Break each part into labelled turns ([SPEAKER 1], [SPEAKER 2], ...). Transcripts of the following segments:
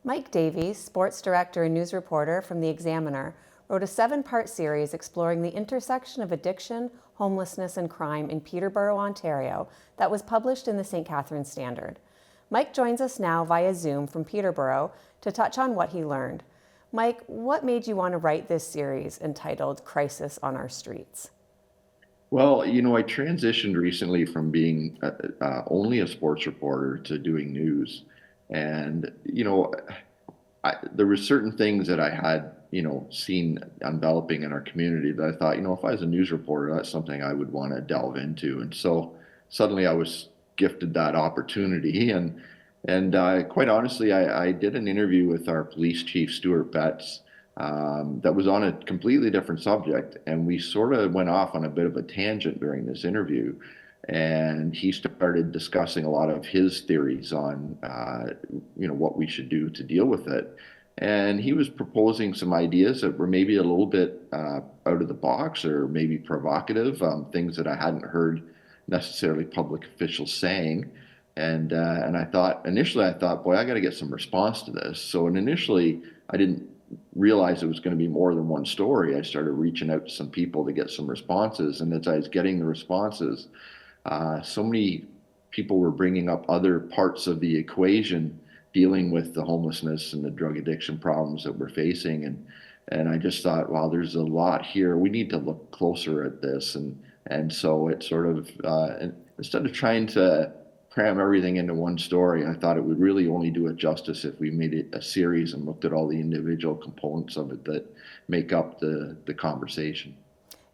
[SPEAKER 1] Mike Davies, sports director and news reporter from The Examiner, wrote a 7-part series exploring the intersection of addiction, homelessness, and crime in Peterborough, Ontario, that was published in the St. Catharines Standard. Mike joins us now via Zoom from Peterborough to touch on what he learned. Mike, what made you want to write this series entitled Crisis on Our Streets?
[SPEAKER 2] Well, I transitioned recently from being only a sports reporter to doing news. And, there were certain things that I had, seen enveloping in our community that I thought, if I was a news reporter, that's something I would want to delve into. And so suddenly I was gifted that opportunity. And quite honestly, I did an interview with our police chief, Stuart Betts, that was on a completely different subject. And we sort of went off on a bit of a tangent during this interview. And he started discussing a lot of his theories on, what we should do to deal with it. And he was proposing some ideas that were maybe a little bit out of the box or maybe provocative, things that I hadn't heard necessarily public officials saying. And I thought initially, boy, I got to get some response to this. So initially, I didn't realize it was going to be more than one story. I started reaching out to some people to get some responses, and as I was getting the responses, so many people were bringing up other parts of the equation dealing with the homelessness and the drug addiction problems that we're facing. And I just thought, wow, there's a lot here. We need to look closer at this. And so it sort of, instead of trying to cram everything into one story, I thought it would really only do it justice if we made it a series and looked at all the individual components of it that make up the conversation.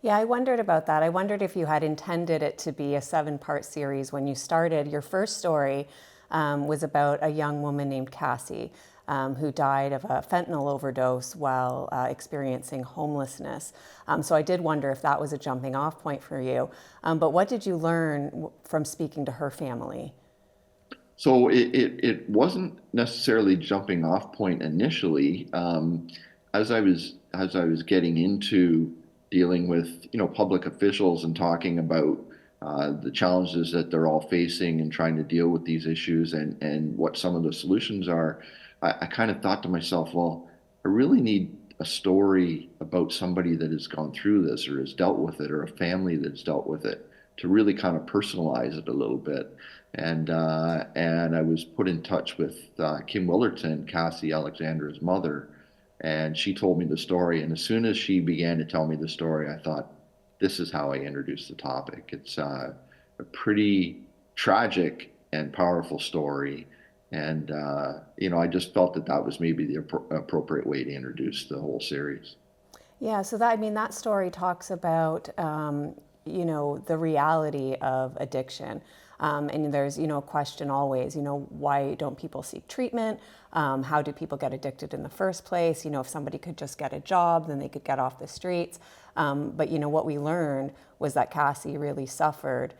[SPEAKER 1] Yeah, I wondered about that. I wondered if you had intended it to be a 7-part series when you started. Your first story was about a young woman named Cassie who died of a fentanyl overdose while experiencing homelessness. So I did wonder if that was a jumping off point for you. But what did you learn from speaking to her family?
[SPEAKER 2] So it wasn't necessarily jumping off point initially. As I was getting into dealing with public officials and talking about the challenges that they're all facing and trying to deal with these issues and what some of the solutions are, I kind of thought to myself, well, I really need a story about somebody that has gone through this or has dealt with it or a family that's dealt with it to really kind of personalize it a little bit. And I was put in touch with Kim Willerton, Cassie Alexandra's mother, and she told me the story. And as soon as she began to tell me the story, I thought, this is how I introduce the topic. It's a pretty tragic and powerful story. And, I just felt that that was maybe the appropriate way to introduce the whole series.
[SPEAKER 1] Yeah, so that story talks about, the reality of addiction. And there's, a question always, why don't people seek treatment? How do people get addicted in the first place? If somebody could just get a job, then they could get off the streets. But, what we learned was that Cassie really suffered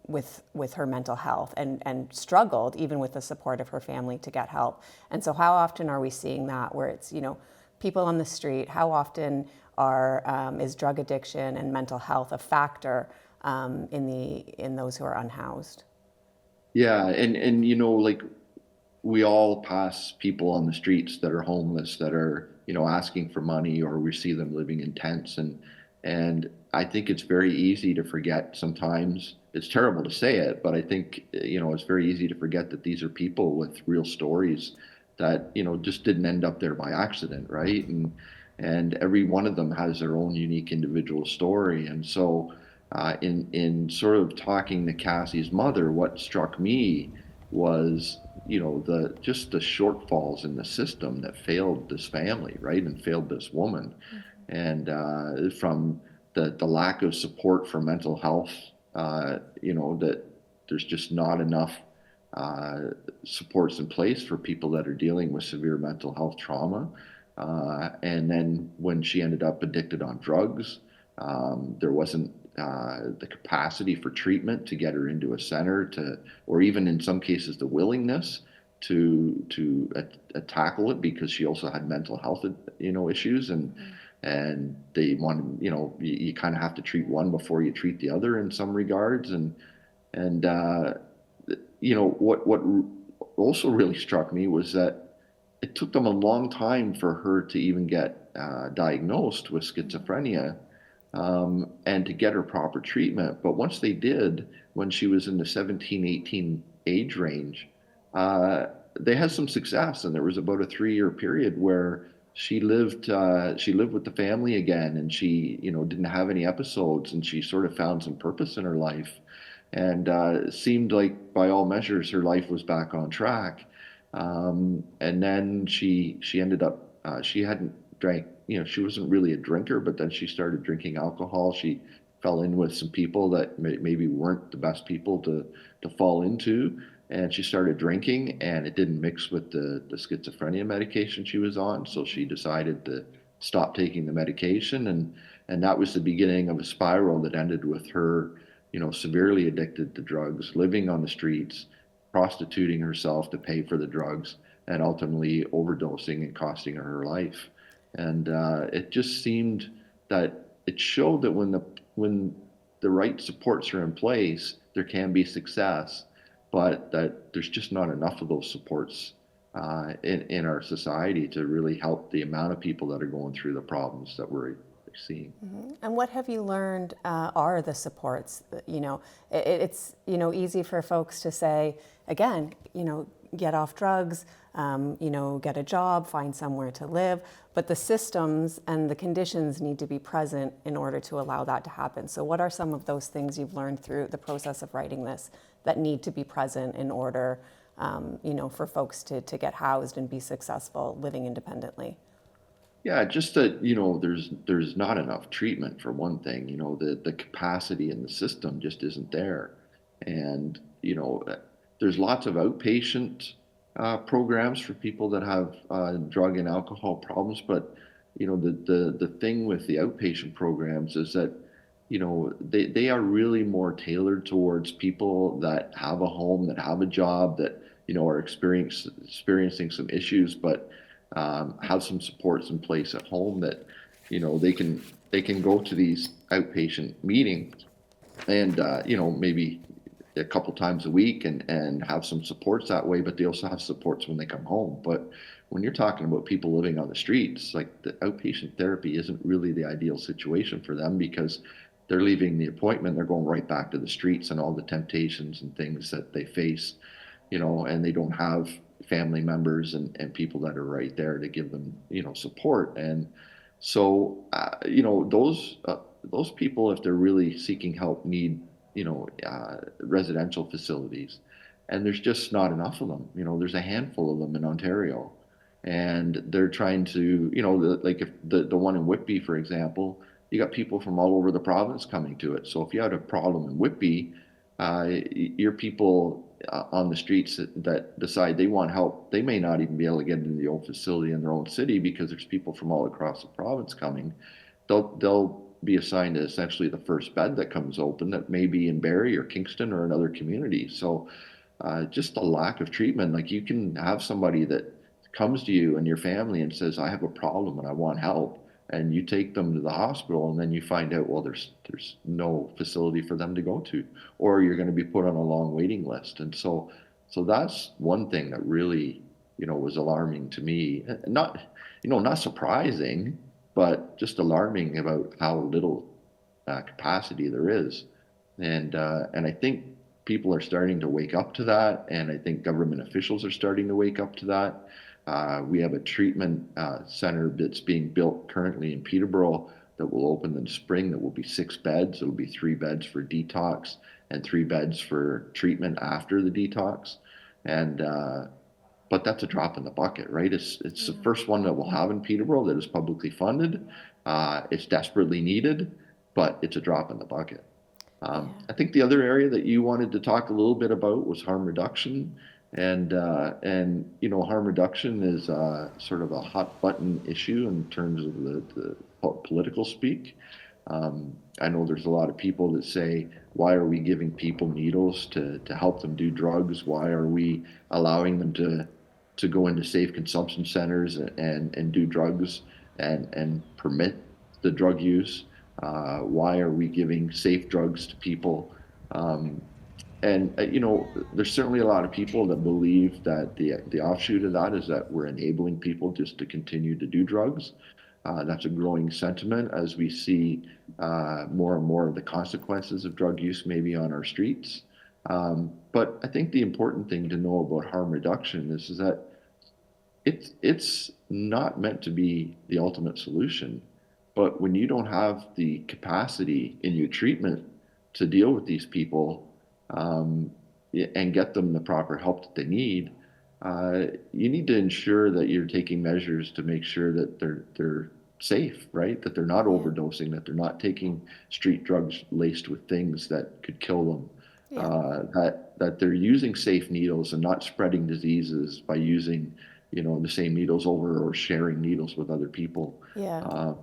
[SPEAKER 1] with her mental health and struggled even with the support of her family to get help. And so how often are we seeing that where it's, people on the street? How often is drug addiction and mental health a factor in those who are unhoused?
[SPEAKER 2] Yeah, and like we all pass people on the streets that are homeless that are asking for money, or we see them living in tents, and I think it's very easy to forget sometimes. It's terrible to say it, but I think it's very easy to forget that these are people with real stories that just didn't end up there by accident, right? And every one of them has their own unique individual story. And so in sort of talking to Cassie's mother, what struck me was the shortfalls in the system that failed this family, right, and failed this woman. And from the lack of support for mental health, that there's just not enough supports in place for people that are dealing with severe mental health trauma. And then when she ended up addicted on drugs, there wasn't the capacity for treatment to get her into a center or even in some cases, the willingness to tackle it, because she also had mental health, issues, and they want, you kind of have to treat one before you treat the other in some regards. And what also really struck me was that it took them a long time for her to even get diagnosed with schizophrenia, and to get her proper treatment. But once they did, when she was in the 17, 18 age range, uh, they had some success, and there was about a 3 year period where she lived with the family again, and she, didn't have any episodes, and she sort of found some purpose in her life, and it seemed like by all measures her life was back on track. And then she ended up, she hadn't drank, she wasn't really a drinker, but then she started drinking alcohol. She fell in with some people that maybe weren't the best people to fall into, and she started drinking, and it didn't mix with the schizophrenia medication she was on, so she decided to stop taking the medication, and that was the beginning of a spiral that ended with her, severely addicted to drugs, living on the streets, prostituting herself to pay for the drugs, and ultimately overdosing and costing her her life. And it just seemed that it showed that when the right supports are in place, there can be success, but that there's just not enough of those supports in our society to really help the amount of people that are going through the problems that we're seeing.
[SPEAKER 1] And what have you learned are the supports? It's easy for folks to say, again, get off drugs, get a job, find somewhere to live. But the systems and the conditions need to be present in order to allow that to happen. So what are some of those things you've learned through the process of writing this that need to be present in order, for folks to get housed and be successful living independently?
[SPEAKER 2] Yeah, just that, there's not enough treatment for one thing. The capacity in the system just isn't there. And, there's lots of outpatient programs for people that have drug and alcohol problems, but, the thing with the outpatient programs is that, they are really more tailored towards people that have a home, that have a job, that, are experiencing some issues, but have some supports in place at home that, they can go to these outpatient meetings, and maybe a couple times a week, and have some supports that way, but they also have supports when they come home. But when you're talking about people living on the streets, like, the outpatient therapy isn't really the ideal situation for them, because they're leaving the appointment, they're going right back to the streets and all the temptations and things that they face, and they don't have family members and people that are right there to give them, support. And so, those people, if they're really seeking help, need, residential facilities. And there's just not enough of them. There's a handful of them in Ontario. And they're trying to, like, if the one in Whitby, for example, you got people from all over the province coming to it. So if you had a problem in Whitby, your people on the streets that decide they want help, they may not even be able to get into the old facility in their own city, because there's people from all across the province coming. They'll be assigned to essentially the first bed that comes open, that may be in Barrie or Kingston or another community. So just a lack of treatment. Like, you can have somebody that comes to you and your family and says, I have a problem and I want help. And you take them to the hospital, and then you find out, well, there's no facility for them to go to, or you're going to be put on a long waiting list. And so that's one thing that really, was alarming to me. Not, not surprising, but just alarming about how little capacity there is. And I think people are starting to wake up to that, and I think government officials are starting to wake up to that. We have a treatment center that's being built currently in Peterborough that will open in the spring, that will be 6 beds. It'll be 3 beds for detox and 3 beds for treatment after the detox. And but that's a drop in the bucket, right? It's the first one that we'll have in Peterborough that is publicly funded. It's desperately needed, but it's a drop in the bucket. I think the other area that you wanted to talk a little bit about was harm reduction, and harm reduction is sort of a hot button issue in terms of the political speak. I know there's a lot of people that say, why are we giving people needles to help them do drugs? Why are we allowing them to go into safe consumption centers and do drugs and permit the drug use? Why are we giving safe drugs to people? And you know, there's certainly a lot of people that believe that the offshoot of that is that we're enabling people just to continue to do drugs. That's a growing sentiment as we see more and more of the consequences of drug use maybe on our streets. But I think the important thing to know about harm reduction is that it's not meant to be the ultimate solution. But when you don't have the capacity in your treatment to deal with these people um, and get them the proper help that they need, you need to ensure that you're taking measures to make sure that they're safe, right? That they're not
[SPEAKER 1] Yeah.
[SPEAKER 2] overdosing, that they're not taking street drugs laced with things that could kill them,
[SPEAKER 1] Yeah.
[SPEAKER 2] that they're using safe needles and not spreading diseases by using, you know, the same needles over or sharing needles with other people.
[SPEAKER 1] Yeah.
[SPEAKER 2] Uh,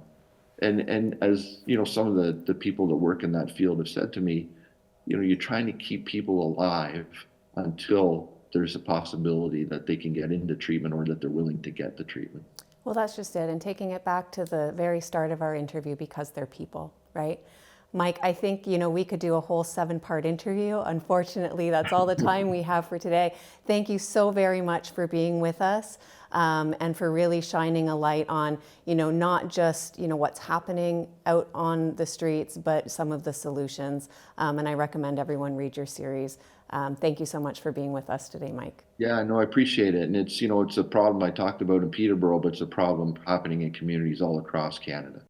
[SPEAKER 2] and as you know, some of the people that work in that field have said to me, you know, you're trying to keep people alive until there's a possibility that they can get into treatment or that they're willing to get the treatment.
[SPEAKER 1] Well, that's just it. And taking it back to the very start of our interview, because they're people, right? Mike, I think, we could do a whole 7-part interview. Unfortunately, that's all the time we have for today. Thank you so very much for being with us, and for really shining a light on, not just, what's happening out on the streets, but some of the solutions. And I recommend everyone read your series. Thank you so much for being with us today, Mike.
[SPEAKER 2] Yeah, no, I appreciate it. And it's, you know, it's a problem I talked about in Peterborough, but it's a problem happening in communities all across Canada.